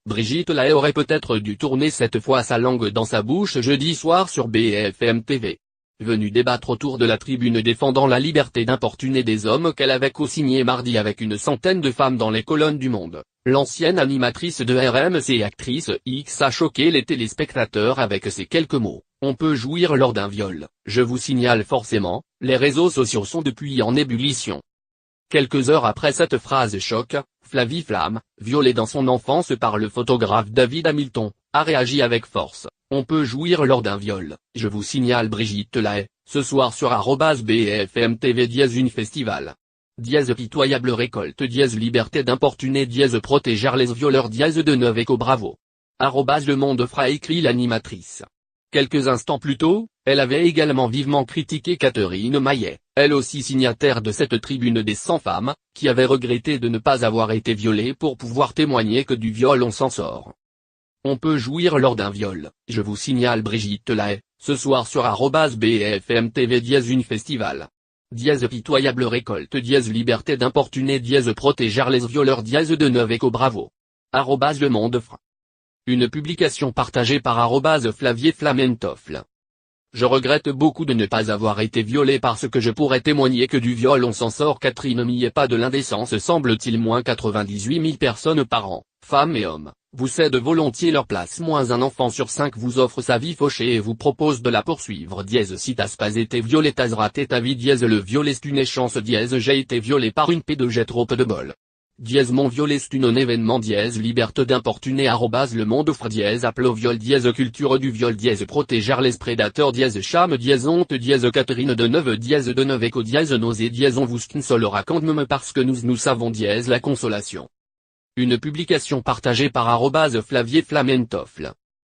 Brigitte Lahaie aurait peut-être dû tourner cette fois sa langue dans sa bouche jeudi soir sur BFM TV. Venue débattre autour de la tribune défendant la liberté d'importuner des hommes qu'elle avait co-signé mardi avec une centaine de femmes dans les colonnes du Monde, l'ancienne animatrice de RMC et actrice X a choqué les téléspectateurs avec ces quelques mots: on peut jouir lors d'un viol. Je vous signale forcément, les réseaux sociaux sont depuis en ébullition. Quelques heures après cette phrase choc, Flavie Flamme, violée dans son enfance par le photographe David Hamilton, a réagi avec force: on peut jouir lors d'un viol. Je vous signale Brigitte Lahaie, ce soir sur @BFM TV une festival. Pitoyable récolte liberté d'importuner protéger les violeurs de Neuve Eco Bravo. Le Monde fera écrit l'animatrice. Quelques instants plus tôt, elle avait également vivement critiqué Catherine Maillet, elle aussi signataire de cette tribune des 100 femmes, qui avait regretté de ne pas avoir été violée pour pouvoir témoigner que du viol on s'en sort. On peut jouir lors d'un viol. Je vous signale Brigitte Lahaie, ce soir sur @BFM TV une festival. Pitoyable récolte liberté d'importuner protéger les violeurs de Neuve Eco Bravo. Le Monde fera. Une publication partagée par @Flavie Flamentoffle. Je regrette beaucoup de ne pas avoir été violée parce que je pourrais témoigner que du viol on s'en sort. Catherine Maillet. Pas de l'indécence semble-t-il. Moins 98 000 personnes par an, femmes et hommes, vous cèdent volontiers leur place. Moins un enfant sur 5 vous offre sa vie fauchée et vous propose de la poursuivre. Si t'as pas été violé t'as raté ta vie. Le viol est une chance. J'ai été violé par une pédo, j'ai trop de bol. Mon viol est un événement. Liberté d'importuner. Le Monde offre. Appel au viol. Culture du viol. Protéger les prédateurs. Cham. Honte. Catherine de Neuve. De Neuve Eco. Nausée. On vous consolera quand même parce que nous savons. La consolation. Une publication partagée par @Flavie Flamentoffle.